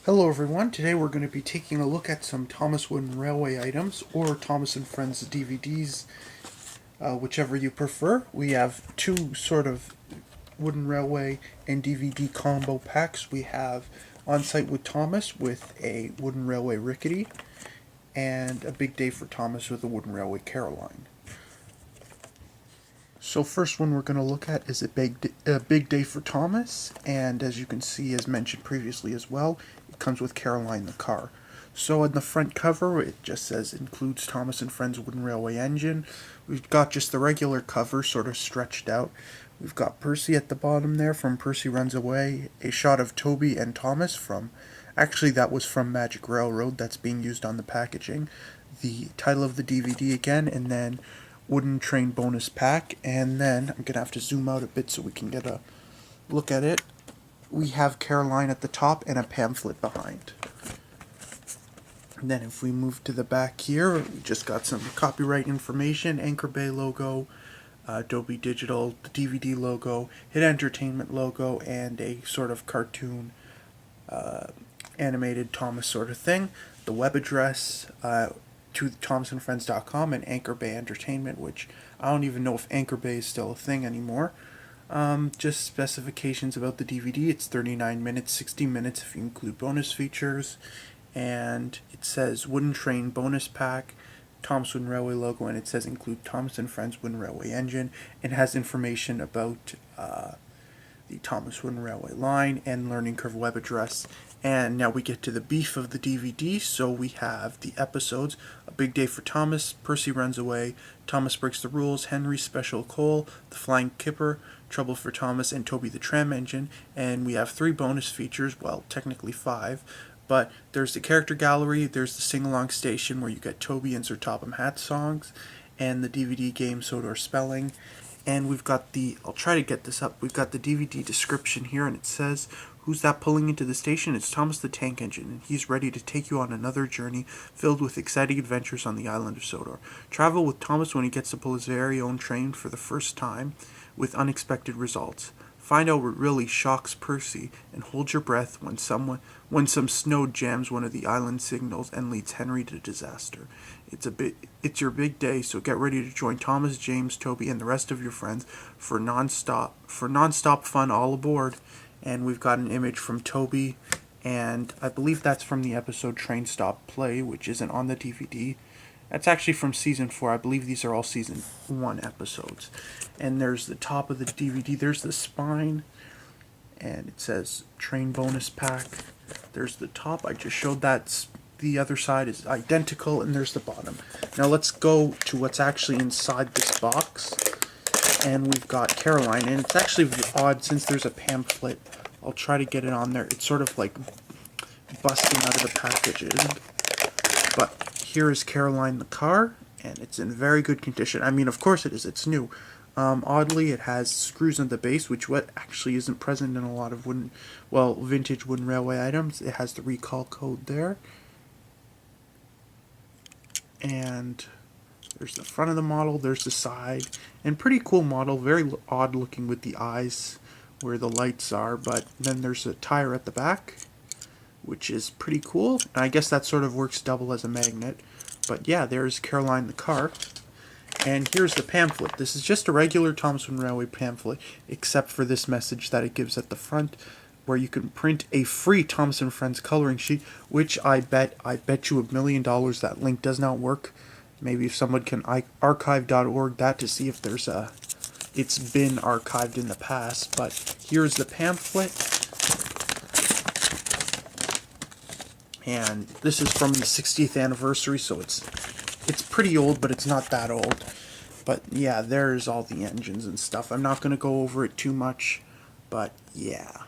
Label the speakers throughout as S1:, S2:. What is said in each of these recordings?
S1: Hello everyone, today we're going to be taking a look at some Thomas Wooden Railway items, or Thomas & Friends DVDs, whichever you prefer. We have two sort of Wooden Railway and DVD combo packs. We have On Site with Thomas with a Wooden Railway Rickety, and A Big Day for Thomas with a Wooden Railway Caroline. So first one we're going to look at is a big day for Thomas, and as you can see, as mentioned previously as well, it comes with Caroline the car. So on the front cover, it just says includes Thomas and Friends Wooden Railway engine. We've got just the regular cover, sort of stretched out. We've got Percy at the bottom there from Percy Runs Away, a shot of Toby and Thomas from, actually that was from Magic Railroad, that's being used on the packaging. The title of the DVD again, and then Wooden Train bonus pack, and then I'm gonna have to zoom out a bit so we can get a look at it. We have Caroline at the top and a pamphlet behind. And then if we move to the back here, we just got some copyright information, Anchor Bay logo, Adobe Digital, the DVD logo, Hit Entertainment logo, and a sort of cartoon animated Thomas sort of thing. The web address, to thomasandfriends.com, and Anchor Bay Entertainment, which I don't even know if Anchor Bay is still a thing anymore. Just specifications about the DVD. It's 39 minutes, 60 minutes if you include bonus features. And it says Wooden Train bonus pack, Thomas Wooden Railway logo, and it says include Thomas and Friends Wooden Railway engine. It has information about the Thomas Wooden Railway line and learning curve web address. And now we get to the beef of the DVD. So we have the episodes: A Big Day for Thomas, Percy Runs Away, Thomas Breaks the Rules, Henry's Special Coal, The Flying Kipper, Trouble for Thomas, and Toby the Tram Engine. And we have 3 bonus features, well, technically 5. But there's the character gallery, there's the sing-along station where you get Toby and Sir Topham Hatt songs, and the DVD game Sodor Spelling. And we've got the, I'll try to get this up, we've got the DVD description here, and it says, "Who's that pulling into the station? It's Thomas the Tank Engine, and he's ready to take you on another journey filled with exciting adventures on the island of Sodor. Travel with Thomas when he gets to pull his very own train for the first time with unexpected results. Find out what really shocks Percy, and hold your breath when some snow jams one of the island signals and leads Henry to disaster. It's your big day, so get ready to join Thomas, James, Toby, and the rest of your friends for nonstop fun all aboard." And we've got an image from Toby, and I believe that's from the episode Train Stop Play, which isn't on the DVD. That's actually from season 4. I believe these are all season 1 episodes. And there's the top of the DVD. There's the spine. And it says Train Bonus Pack. There's the top. I just showed that. The other side is identical. And there's the bottom. Now let's go to what's actually inside this box. And we've got Caroline. And it's actually odd since there's a pamphlet. I'll try to get it on there. It's sort of like busting out of the packages. But here is Caroline the car, and it's in very good condition. I mean, of course it is. It's new. Oddly, it has screws on the base, which actually isn't present in a lot of vintage wooden railway items. It has the recall code there. And there's the front of the model. There's the side. And pretty cool model. Very odd looking with the eyes where the lights are. But then there's a tire at the back, which is pretty cool. And I guess that sort of works double as a magnet. But yeah, there's Caroline the car. And here's the pamphlet. This is just a regular Thomas Wooden Railway pamphlet, except for this message that it gives at the front, where you can print a free Thomas and Friends coloring sheet, which I bet you $1 million that link does not work. Maybe if someone can archive.org that to see if it's been archived in the past. But here's the pamphlet. And this is from the 60th anniversary, so it's pretty old, but it's not that old. But yeah, there's all the engines and stuff. I'm not going to go over it too much, but yeah.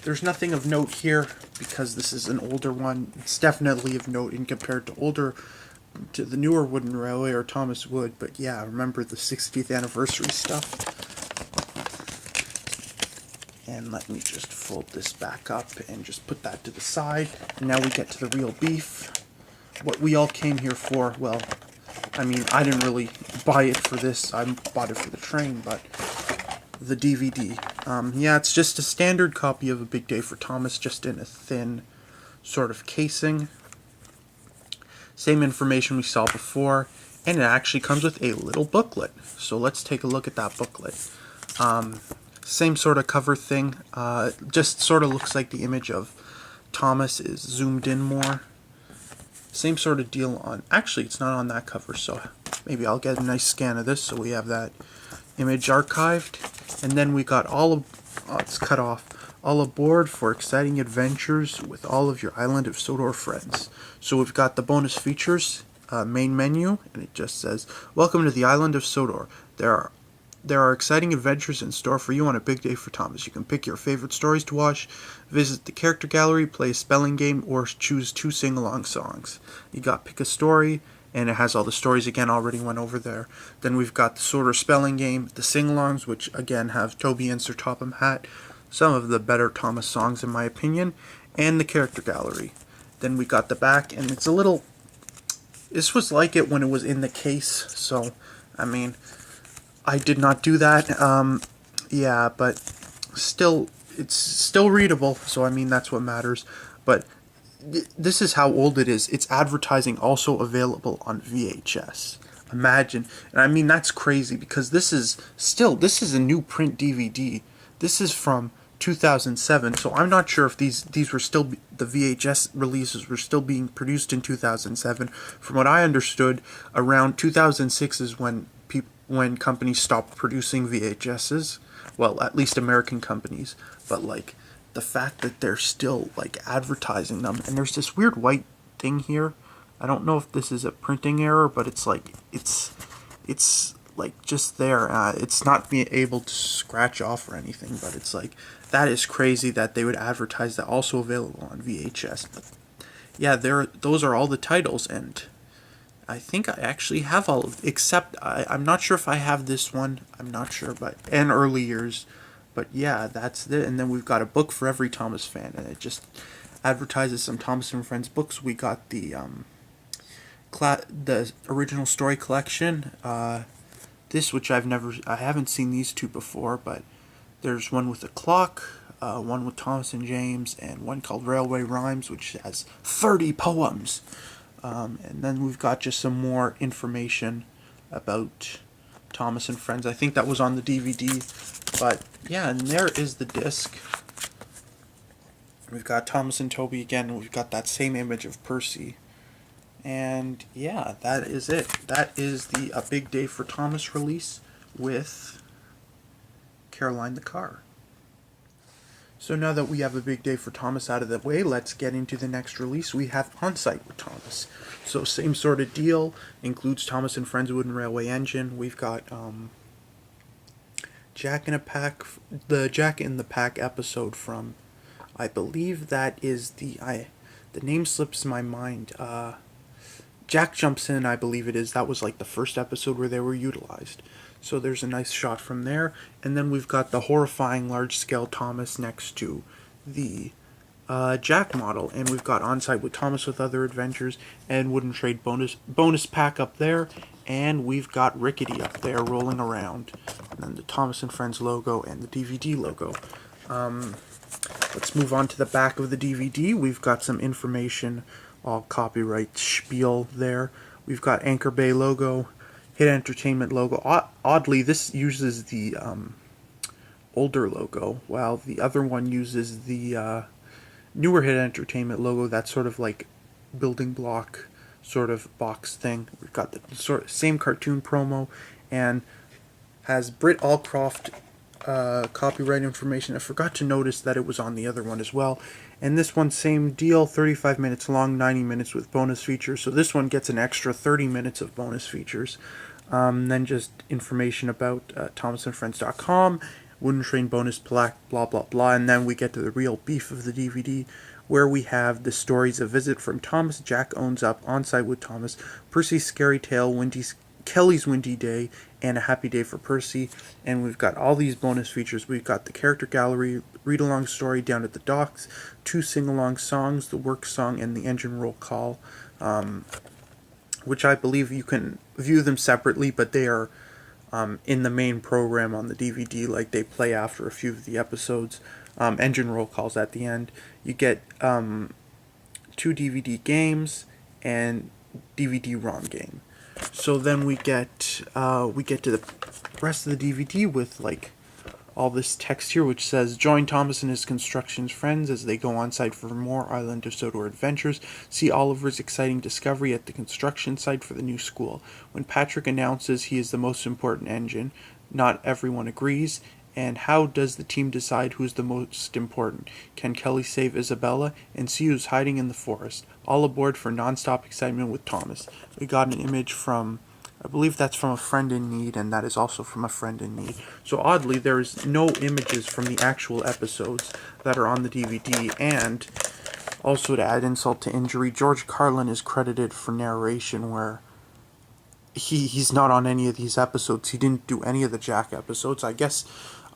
S1: There's nothing of note here because this is an older one. It's definitely of note in compared to the newer Wooden Railway or Thomas Wood. But yeah, remember the 60th anniversary stuff. And let me just fold this back up and just put that to the side. And now we get to the real beef. What we all came here for, well, I mean, I didn't really buy it for this. I bought it for the train, but the DVD. Yeah, it's just a standard copy of A Big Day for Thomas, just in a thin sort of casing. Same information we saw before, and it actually comes with a little booklet. So let's take a look at that booklet. Same sort of cover thing, just sort of looks like the image of Thomas is zoomed in more. Same sort of deal on, actually it's not on that cover, so maybe I'll get a nice scan of this so we have that image archived. And then we got it's cut off, all aboard for exciting adventures with all of your Island of Sodor friends. So we've got the bonus features, main menu, and it just says, welcome to the Island of Sodor. There are exciting adventures in store for you on A Big Day for Thomas. You can pick your favorite stories to watch, visit the character gallery, play a spelling game, or choose 2 sing-along songs. You got pick a story, and it has all the stories again, already went over there. Then we've got the Sodor spelling game, the sing-alongs, which again have Toby and Sir Topham Hatt, some of the better Thomas songs in my opinion, and the character gallery. Then we got the back, and it's a little, this was like it when it was in the case, so I mean, I did not do that. Yeah, but still, it's still readable, so I mean, that's what matters. But this is how old it is. It's advertising also available on VHS. Imagine. And I mean, that's crazy, because this is a new print DVD. This is from 2007, so I'm not sure if these were still, the VHS releases were still being produced in 2007. From what I understood, around 2006 is when companies stopped producing VHSs, well, at least American companies. But like, the fact that they're still like advertising them, and there's this weird white thing here. I don't know if this is a printing error, but it's like, it's like just there. It's not being able to scratch off or anything, but it's like, that is crazy that they would advertise that also available on VHS. But yeah, those are all the titles, and I think I actually have all of, except I'm not sure if I have this one. I'm not sure, but and early years. But yeah, that's it. And then we've got a book for every Thomas fan, and it just advertises some Thomas and Friends books. We got the original story collection. This, which I haven't seen these two before, but there's one with a clock, one with Thomas and James, and one called Railway Rhymes, which has 30 poems. And then we've got just some more information about Thomas and Friends. I think that was on the DVD. But yeah, and there is the disc. We've got Thomas and Toby again, and we've got that same image of Percy. And yeah, that is it. That is the A Big Day for Thomas release with Caroline the Car. So now that we have A Big Day for Thomas out of the way, let's get into the next release. We have On Site with Thomas. So same sort of deal, includes Thomas and Friends Wooden Railway Engine. We've got Jack in the Jack in the Pack episode from, I believe that is the name slips my mind. Jack Jumps In, I believe it is. That was like the first episode where they were utilized. So there's a nice shot from there. And then we've got the horrifying large-scale Thomas next to the Jack model. And we've got On Site with Thomas with Other Adventures and Wooden Trade bonus pack up there. And we've got Rickety up there rolling around. And then the Thomas and Friends logo and the DVD logo. Let's move on to the back of the DVD. We've got some information, all copyright spiel there. We've got Anchor Bay logo, Hit Entertainment logo. Oddly, this uses the older logo, while the other one uses the newer Hit Entertainment logo. That's sort of like building block sort of box thing. We've got the same cartoon promo, and has Britt Allcroft copyright information. I forgot to notice that it was on the other one as well. And this one, same deal, 35 minutes long, 90 minutes with bonus features. So this one gets an extra 30 minutes of bonus features. Then just information about thomasandfriends.com, Wooden Train bonus plaque, blah, blah, blah. And then we get to the real beef of the DVD, where we have the stories: A Visit from Thomas, Jack Owns Up, On Site with Thomas, Percy's Scary Tale, Kelly's Windy Day, and A Happy Day for Percy. And we've got all these bonus features. We've got the character gallery, read-along story Down at the Docks, 2 sing-along songs, the work song, and the engine roll call, which I believe you can view them separately, but they are in the main program on the DVD, like they play after a few of the episodes. Engine roll calls at the end. You get 2 DVD games and DVD ROM game. So then we get to the rest of the DVD with like all this text here, which says, join Thomas and his construction friends as they go on site for more Island of Sodor adventures. See Oliver's exciting discovery at the construction site for the new school. When Patrick announces he is the most important engine, not everyone agrees. And how does the team decide who's the most important? Can Kelly save Isabella? And see who's hiding in the forest. All aboard for non-stop excitement with Thomas. We got an image from, I believe that's from A Friend in Need, and that is also from A Friend in Need. So oddly, there's no images from the actual episodes that are on the DVD, and also to add insult to injury, George Carlin is credited for narration where he's not on any of these episodes. He didn't do any of the Jack episodes.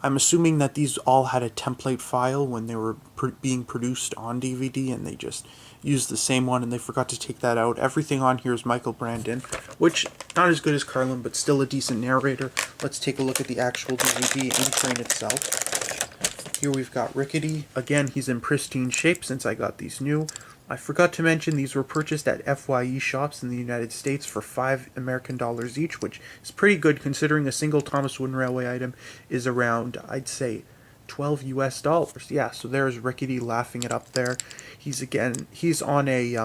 S1: I'm assuming that these all had a template file when they were being produced on DVD, and they just used the same one and they forgot to take that out. Everything on here is Michael Brandon, which not as good as Carlin, but still a decent narrator. Let's take a look at the actual DVD in-train itself. Here we've got Rickety. Again, he's in pristine shape since I got these new. I forgot to mention these were purchased at FYE shops in the United States for $5 each, which is pretty good considering a single Thomas Wooden Railway item is around, I'd say, $12. Yeah, so there's Rickety laughing it up there. He's on a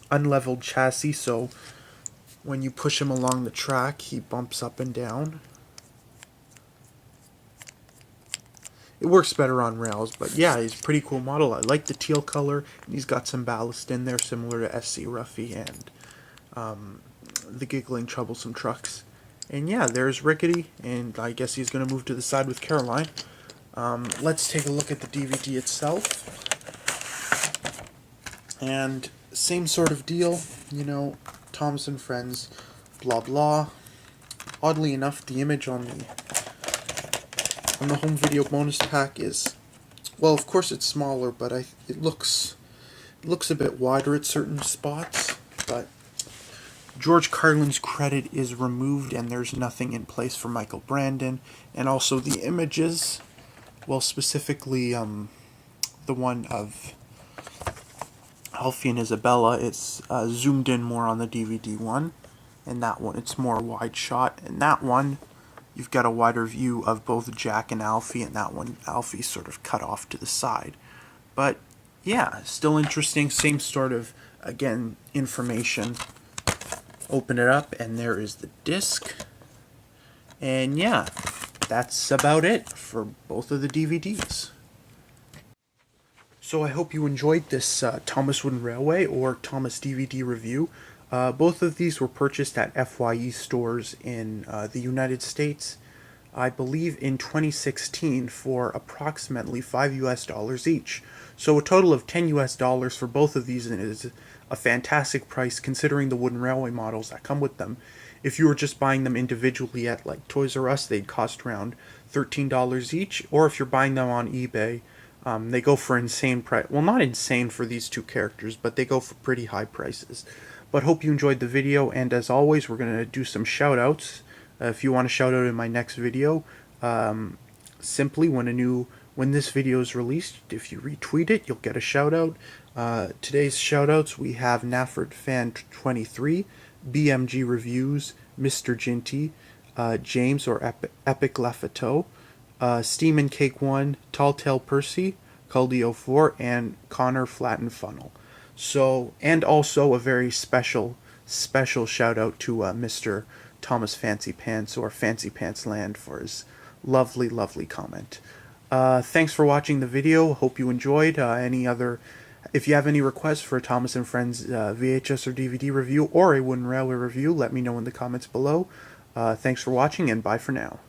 S1: unleveled chassis, so when you push him along the track, he bumps up and down. It works better on rails, but yeah, he's a pretty cool model. I like the teal color, and he's got some ballast in there, similar to SC Ruffy and the Giggling Troublesome Trucks. And yeah, there's Rickety, and I guess he's going to move to the side with Caroline. Let's take a look at the DVD itself. And same sort of deal, you know, Thomas and Friends, blah blah. Oddly enough, the image on the home video bonus pack is, well, of course it's smaller, but it looks a bit wider at certain spots. But George Carlin's credit is removed, and there's nothing in place for Michael Brandon. And also the images, well, specifically the one of Alfie and Isabella, it's zoomed in more on the DVD one, and that one it's more wide shot, and that one you've got a wider view of both Jack and Alfie, and that one Alfie's sort of cut off to the side. But yeah, still interesting, same sort of, again, information. Open it up, and there is the disc. And yeah, that's about it for both of the DVDs. So I hope you enjoyed this Thomas Wooden Railway or Thomas DVD review. Both of these were purchased at FYE stores in the United States, I believe in 2016, for approximately $5 each. So a total of $10 for both of these is a fantastic price considering the wooden railway models that come with them. If you were just buying them individually at like Toys R Us, they'd cost around $13 each, or if you're buying them on eBay, they go for insane price. Well, not insane for these two characters, but they go for pretty high prices. But hope you enjoyed the video, and as always, we're going to do some shout-outs. If you want to shout out in my next video, simply when this video is released, if you retweet it, you'll get a shout-out. Today's shout-outs, we have Nafford Fan 23, BMG Reviews, Mr. Ginty, James or Epic Lafateau, Steam and Cake 1, Tall Tale Percy, Caldio 4, and Connor Flatten Funnel. So, and also a very special shout out to Mr. Thomas Fancy Pants or Fancy Pants Land for his lovely comment. Thanks for watching the video. Hope you enjoyed. If you have any requests for a Thomas and Friends VHS or DVD review or a Wooden Railway review, let me know in the comments below. Thanks for watching, and bye for now.